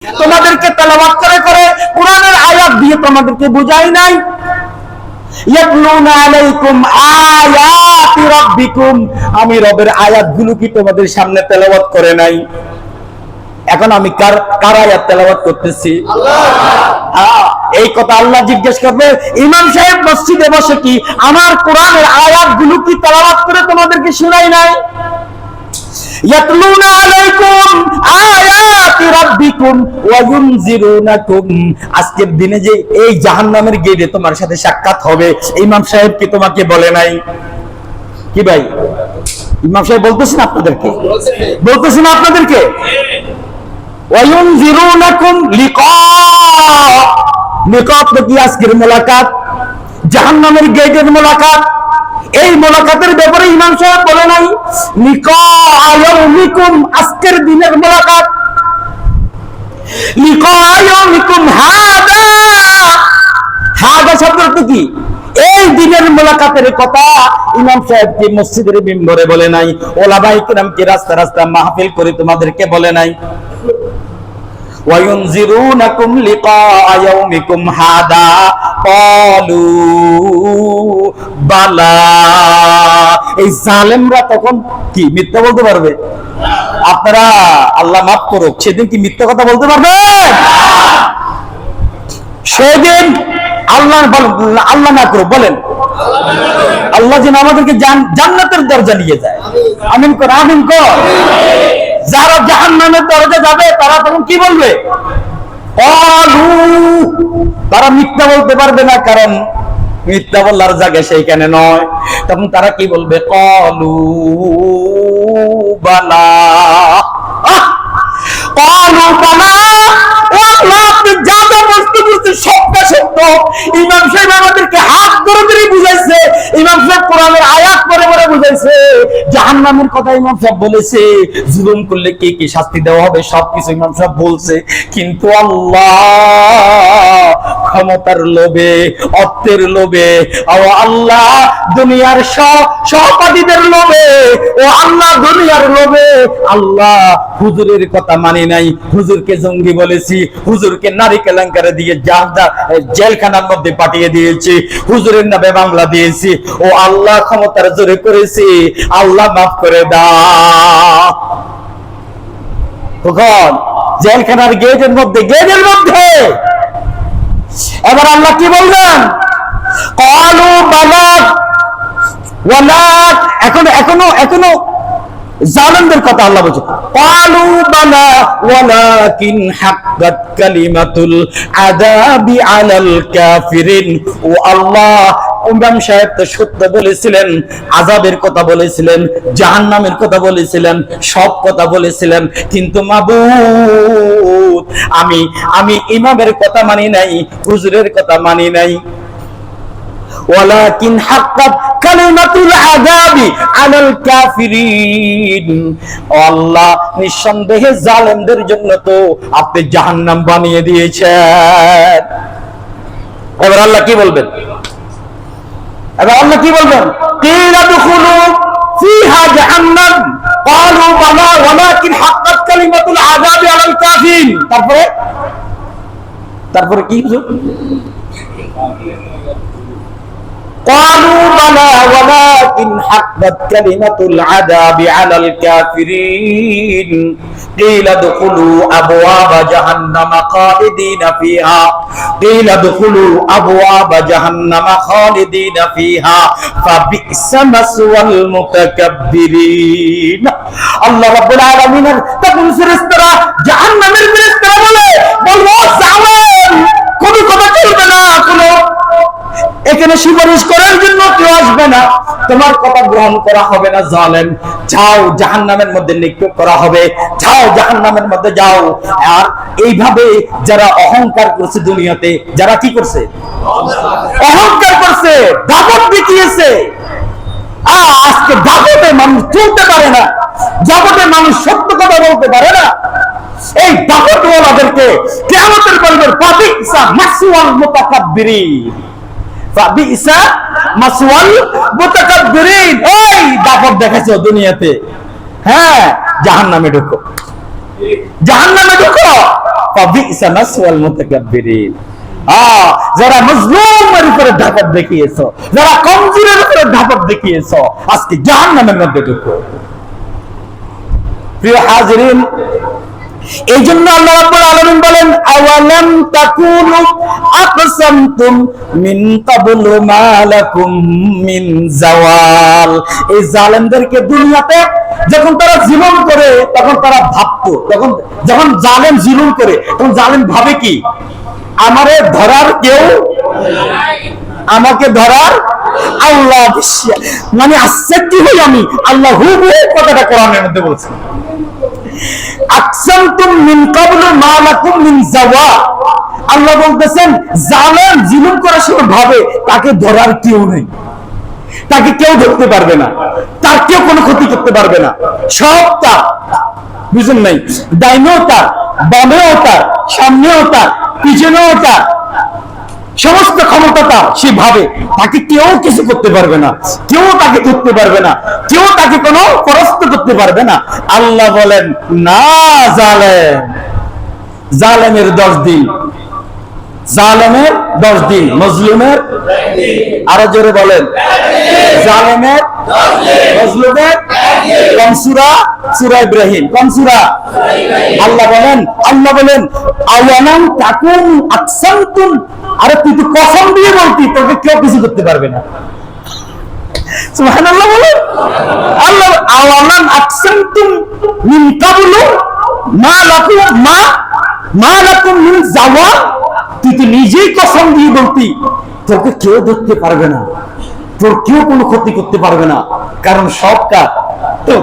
তোমাদেরকে তেলাওয়াত করে করে কোরআনের আয়াত দিয়ে তোমাদেরকে বুঝাই নাই? ইয়াতলুনা আলাইকুম আয়াতি রাব্বিকুম, আমি রবের আয়াতগুলো কি তোমাদের সামনে তেলাওয়াত করে নাই? এখন আমি কার আয়াত তেলাওয়াত করতেছি? আল্লাহ। এই কথা আল্লাহ জিজ্ঞেস করবে, ইমাম সাহেব মসজিদে বসে কি আমার কোরআনের আয়াতগুলো কি তেলাওয়াত করে তোমাদেরকে শোনাই নাই? ইয়াতলুনা আলাইকুম আয়াতি রাব্বিকুম ওয়া ইউনজিরুনাকুম, আজকের দিনে যে এই জাহান্নামের গেটে তোমার সাথে সাক্ষাৎ হবে, ইমাম সাহেব কি তোমাকে বলে নাই? কি ভাই, ইমাম সাহেব বলতেছেন আপনাদেরকে? বলতেছেন আপনাদেরকে? ওয়া ইউনজিরুনাকুম লিকা, লিকা কি আজকের মোলাকাত, জাহান্নামের গেটের মোলাকাত। এই মোলাকাতের ব্যাপারে ইমাম সাহেব বলে নাই লিকা ইয়াউমিকুম, আজকের দিনের মোলাকাত। লিকা ইয়াউমিকুম হাদা, হাদা শব্দটা কি? এই দিনের মোলাকাতের কথা ইমাম সাহেব কি মসজিদের মিম্বরে বলে নাই? ওলামায়ে কিরাম কি রাস্তা রাস্তা মাহফিল করে তোমাদেরকে বলে নাই? وَيُنْذِرُونَكُمْ لِقَاءَ يَوْمِكُمْ هَذَا قَالُوا بَلَى, এই জালেমরা তখন কি মিথ্যা বলতে পারবে? আপনারা আল্লাহ মাফ করুক, সেদিন কি মিথ্যা কথা বলতে পারবে? সেদিন আল্লাহ না করুক, বলেন আল্লাহ যেন আমাদেরকে জান্নাতের দরজা নিয়ে যায়। আমিন কর, আমিন কর। যারা জাহান্নামের দরজা যাবে তারা তখন কি বলবে? ক্বালু, তারা মিথ্যা বলতে পারবে না, কারণ মিথ্যা বলার জায়গা সেইখানে নয়। তখন তারা কি বলবে? ক্বালু বালা, ক্বালু বালা। ও আল্লাহ, আপনি যা যা বলতে বলতে সবটা সত্য। ইমাম সাহেব আমাদেরকে হাত ধরে ধরে বুঝাইছে, ইমাম সাহেব কোরআনের আয়াত পরে পরে বুঝাইছে, জাহান্নামের কথা ইমাম সাহেব বলেছে, জুলুম করলে কি কি শাস্তি দেওয়া হবে সবকিছু ইমাম সাহেব বলছে। কিন্তু আল্লাহ ক্ষমতার লোভে, অর্থের লোভে, ও আল্লাহ দুনিয়ার সহপাঠীদের লোভে, ও আল্লাহ দুনিয়ার লোভে আল্লাহ হুজুরের কথা মানি নাই, হুজুরকে জঙ্গি বলেছি, হুজুরকে নারী কেলেঙ্কারি দিয়ে জেলখানার মধ্যে পাঠিয়ে দিয়েছি, হুজুরের নামে মামলা দিয়েছি, ও আল্লাহ ক্ষমতার জোরে করেছি, আল্লাহ মাফ করে দাও। তখন জেলখানার গেটের মধ্যে এবার আল্লাহ কি বললেন? ক্বালু বালা ওয়ালা, এখনো জালেমদের কথা আল্লাহ বলছে। ক্বালু বালা ওয়ালাকিন হাক্কাত কালিমাতুল আযাবি আলাল কাফিরিন, ও আল্লাহ ইমাম সাহেব তো সত্য বলেছিলেন, আযাবের কথা বলেছিলেন, জাহান্নামের কথা বলেছিলেন, সব কথা বলেছিলেন, কিন্তু মাবুদ আমি ইমামের কথা মানি নাই, হুজুরের কথা মানি নাই। ওয়ালাকিন হাক্কাত কালিমাতুল আযাবি আলাল কাফিরিন, আল্লাহ নিঃসন্দেহে জালেমদের জন্য তো আপনি জাহান্নাম বানিয়ে দিয়েছেন। এবার আল্লাহ কি বলবেন? কিলা দুখুলু ফিহা জাহান্নাম ক্বালু বালা ওয়ালাকিন হাক্কাত কালিমাতুল আযাবি আলাল কাফিরিন। তারপরে কি? قالوا بلى ولكن حقت كلمة العذاب على الكافرين قيل ادخلوا أبواب جهنم خالدين فيها قيل ادخلوا أبواب جهنم خالدين فيها فبئس مثوى المتكبرين। الله رب العالمين তখন ফেরেশতারা জাহান্নামের ফেরেশতারা বলবো জালেম, কোনো কথা চলবে না, কোনো এখানে সুপারিশ করার জন্য কেউ আসবে না, তোমার কথা গ্রহণ করা হবে না, জালেম যাও জাহান্নামের মধ্যে নিক্ষেপ করা হবে, যাও জাহান্নামের মধ্যে যাও। আর এইভাবে যারা অহংকার করছে দুনিয়াতে, যারা কি করছে? অহংকার করছে, দাপট দেখিয়েছে। আজকে দাপটে মানুষ চলতে পারে না, দাপটে মানুষ সত্য কথা বলতে পারে না। এই দাপটওয়ালাদেরকে কিয়ামতের পরিবার ফাবিসা মাসওয়াল মুতাকাব্বিরিন, ফাবিসা মাসওয়াল মুতাকাব্বিরিন। এই দাপট দেখাইছো দুনিয়াতে, হ্যাঁ জাহান্নামে ঢুকো। জাহান্নামে ঢুকো, ফাবিসা মাসওয়াল মুতাকাব্বিরিন। যারা মজলুমের উপরে ধাপট দেখিয়েছো, যারা কমজোরের উপরে ধাপট দেখিয়েছো, আজকে জাহান্নামের মধ্যে ঢুকো। প্রিয় হাজিরিন, এই জন্য আল্লাহ রাব্বুল আলামিন বলেন, আওয়ালাম তাকুনু আকসামতুম মিন ক্বাবলু মা লাকুম মিন জাওয়াল। এই জালেমদেরকে দুনিয়াতে যখন তারা জীবন করে, তখন তারা ভাবতো, যখন জালেম জুলুম করে, তখন জালেম ভাবে কি, আমারে ধরার কেউ, আমাকে ধরার আল্লাহ। মানে আশ্চর্য হই আমি, আল্লাহ হুবহু কথাটা কোরআনের মধ্যে বলছেন, আকসামতুম মিন ক্বাবলু মা লাকুম মিন জাওয়াল। আল্লাহ বলতেছেন, জালেম জুলুম করার সময় ভাবে তাকে ধরার কেউ নেই, তাকে কেউ ধরতে পারবে না, তার কেউ কোনো ক্ষতি করতে পারবে না, সব তার, বুঝলেন নাই? ডাইনেও তার, বামেও তার, সামনেও তার, পিছনেও তার, সমস্ত ক্ষমতা তার। সে ভাবে তাকে কেউ কিছু করতে পারবে না, কেউ তাকে ধরতে পারবে না, কেউ তাকে কোনো পরাস্ত করতে পারবে না। আল্লাহ বলেন, না, জালেমের 10 দিন, জালেমের 10 দিন, মজলুমের, আরো জোরে বলেন, জালেমের 10 দিন, মজলুমের 1 দিন। কোন সূরা? সূরা ইব্রাহিম। কোন সূরা? আল্লাহ বলেন আওয়ালাম তাকুন আকসামতুম। আরে তুই তো কসম দিয়ে বলতি, তোকে কেউ কিছু করতে পারবে না। সুবহানাল্লাহ বলেন। আল্লাহ আওয়ালাম আকসামতুম মিন ক্বাবলু মা লাকুম মিন জাওয়াল। তুই তো নিজেই কসম দিয়ে বলতি, তোকে কেউ ধরতে পারবে না, তোর কেউ কোনো ক্ষতি করতে পারবে না, কারণ সব কাজ তোর,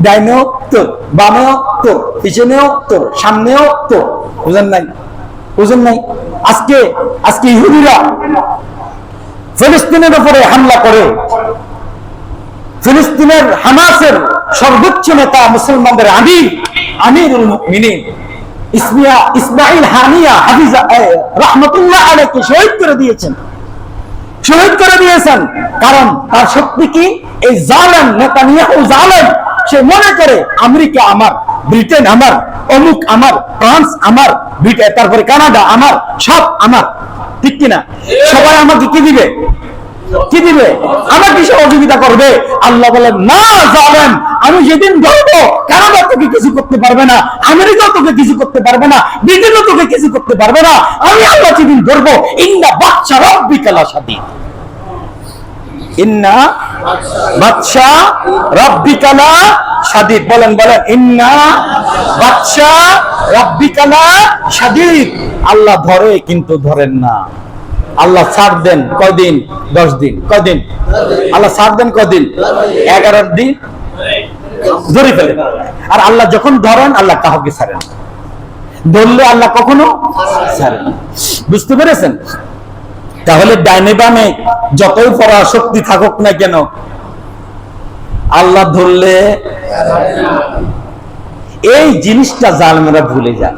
ডাইনেও তোর, বামেও তোর, পিছনেও তোর, সামনেও তোর। বুঝেন নাই? আজকে ইহুদিরা ফিলিস্তিনের উপরে হামলা করে, ফিলিস্তিনের হামাসের সর্বোচ্চ নেতা, মুসলমানদের আমিরুল মুমিনিন ইসমাইল হানিয়া হাফিজা রাহমাতুল্লাহ আলাইহি শহীদ করে দিয়েছেন। কারণ তার শক্তি কি? এই জালেম নেতানিয়াহু জালেম, সে মনে করে আমেরিকা আমার, ব্রিটেন আমার, অমুক আমার, ফ্রান্স আমার, তারপরে কানাডা আমার, সব আমার, ঠিক কিনা? সবাই আমাকে কি দিবে? আমাকে সহযোগিতা করবে। আল্লাহ বলেন, না জালেম, আমি যেদিন ধরবো, কানাডা তোকে কিছু করতে পারবে না, আমেরিকাও তোকে কিছু করতে পারবে না, ব্রিটেনও তোকে কিছু করতে পারবে না। আমি আল্লাহ যেদিন ধরবো, ইন্না বাতশা রাব্বিকা লাশাদীদ, ইন্না বাতশা রাব্বিকা লাশাদীদ। বলেন, ইন্না বাতশা রাব্বিকা লাশাদীদ। আল্লাহ ধরে কিন্তু ধরেন না। আল্লাহ ছাড় দেন কয়দিন? 10 দিন। কয়দিন? আল্লাহ ছাড় দেন কয়দিন? 11 দিন ধরে ফেলেন। আর আল্লাহ যখন ধরেন, আল্লাহ কাউকে ছাড়েন, ধরলে আল্লাহ কখনো ছাড়েন। বুঝতে পেরেছেন? তাহলে ডাইনে বামে যতই পরাশক্তি থাকুক না কেন, আল্লাহ ধরলে, এই জিনিসটা জালেমরা ভুলে যায়।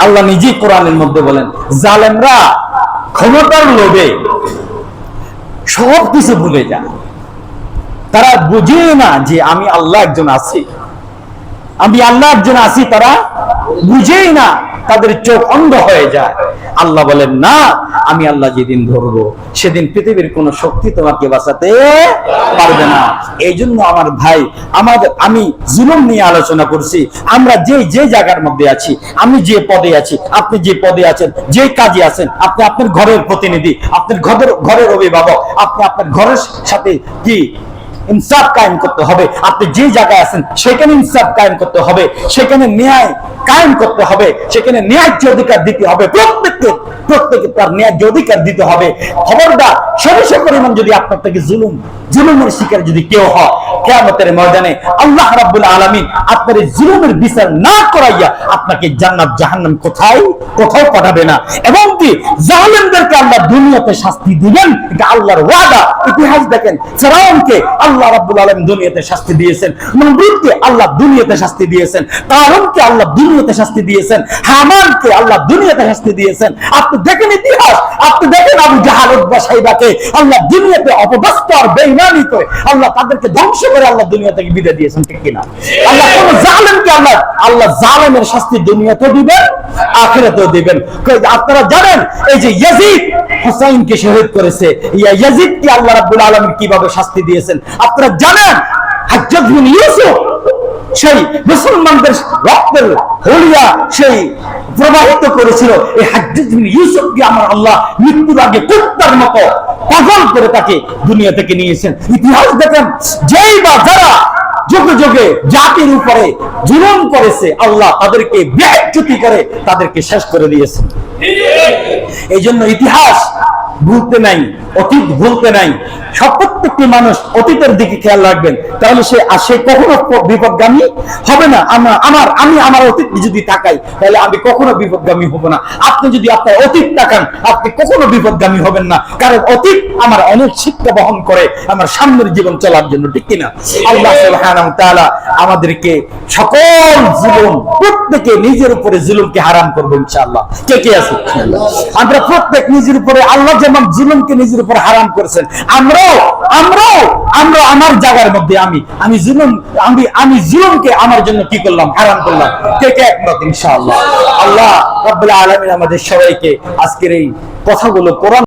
আল্লাহ নিজেই কোরআনের মধ্যে বলেন, জালেমরা ক্ষমতার লোভে সব কিছু ভুলে যায়। তারা বুঝে না যে আমি আল্লাহ একজন আছি, তারা বুঝেই না, তাদের চোখ অন্ধ হয়ে যায়। আল্লাহ বলেন, না, আমি আল্লাহ যেদিন ধরবো, সেদিন পৃথিবীর কোন শক্তি তোমাকে বাঁচাতে পারবে না। এই জন্য আমার ভাই, আমি জুলুম নিয়ে আলোচনা করছি। আমরা যে জায়গার মধ্যে আছি, আমি যে পদে আছি, আপনি যে পদে আছেন, যে কাজে আছেন, আপনি আপনার ঘরের প্রতিনিধি, আপনার ঘরের অভিভাবক, আপনি আপনার ঘরের সাথে কি ইনসাফ কায়েম করতে হবে। আপনি যে জায়গায় আছেন সেখানে ইনসাফ কায়েম করতে হবে, সেখানে ন্যায় কায়েম করতে হবে, সেখানে ন্যায্য অধিকার দিতে হবে। প্রত্যেকে তার ন্যায্য অধিকার দিতে হবে। খবরদার, সর্বস্ব পরিমাণ যদি আপনার থেকে জুলুমের শিকার যদি কেউ হয়, কিয়ামতের ময়দানে আল্লাহ রাব্বুল আলামিন আপনার এই জুলুমের বিচার না করাইয়া আপনাকে জান্নাত জাহান্নাম কোথাও পাঠাবে না। এবং কি জালেমদেরকে আল্লাহ দুনিয়াতে শাস্তি দিবেন, এটা আল্লাহর ওয়াদা। ইতিহাস দেখেন, ফিরআউনকে আল্লাহ রাব্বুল আলামিন দুনিয়াতে শাস্তি দিয়েছেন, নমরুদকে আল্লাহ দুনিয়াতে শাস্তি দিয়েছেন, কারূনকে আল্লাহ দুনিয়াতে শাস্তি দিয়েছেন, হামানকে আল্লাহ দুনিয়াতে শাস্তি দিয়েছেন। আপনি দেখেন ইতিহাস, আপনি দেখেন আবু জাহাল, উতবা, সাইবাকে আল্লাহ দুনিয়াতে অপদস্থ আর বেঈমানি করে আল্লাহ তাদেরকে ধ্বংস করে আল্লাহ দুনিয়া থেকে বিদায় দিয়েছেন, ঠিক কিনা? আল্লাহ কোন জালেমকে আল্লাহ জালেমের শাস্তি দুনিয়াতেও দিবেন, আখিরাতেও দিবেন। আপনারা জানেন এই যে ইয়াজিদ হুসাইনকে শহীদ করেছে, ইয়াজিদকে আল্লাহ রাব্বুল আলামিন কিভাবে শাস্তি দিয়েছেন আপনারা জানেন? হাজ্জাজ বিন ইউসুফ সেই মুসলমানদের রক্তের হলিয়া সেই প্রবাহিত করেছিল, এই হাজ্জাজ বিন ইউসুফকে আমার আল্লাহ মৃত্যুর আগে কুত্তার মতো পাগল করে তাকে দুনিয়া থেকে নিয়েছেন। ইতিহাস দেখেন, যেই বা যারা যুগে যুগে জাতির উপরে জুলুম করেছে, আল্লাহ তাদেরকে বেইজ্জতি করে তাদেরকে শেষ করে দিয়েছেন। এই জন্য ইতিহাস ভুলতে নাই, অতীত ভুলতে নাই। প্রত্যেকটি মানুষ অতীতের দিকে খেয়াল রাখবেন, তাহলে সে কখনো বিপদগামী হবে না। আমি আমার অতীত যদি তাকাই, তাহলে আমি কখনো বিপদগামী হব না। আপনি যদি আপনার অতীত তাকান, আপনি কখনো বিপদগামী হবেন না, কারণ অতীত আমার অনেক শিক্ষা বহন করে আমার সামনের জীবন চলার জন্য, ঠিক কিনা? আল্লাহ সুবহানাহু ওয়া তাআলা আমাদেরকে সকল জুলুম, প্রত্যেকে নিজের উপরে জুলুমকে হারাম করবো ইনশাআল্লাহ। কে আছে? আমরা প্রত্যেক নিজের উপরে, আল্লাহ যেমন জুলুমকে নিজের উপর হারাম করেছেন, আমরাও আমার জায়গার মধ্যে আমি জুলুমকে আমার জন্য কি করলাম? হারাম করলাম। কে একমত ইনশাআল্লাহ? আল্লাহ রাব্বুল আলামিন আমাদের সবাইকে আজকের এই কথাগুলো কোরআন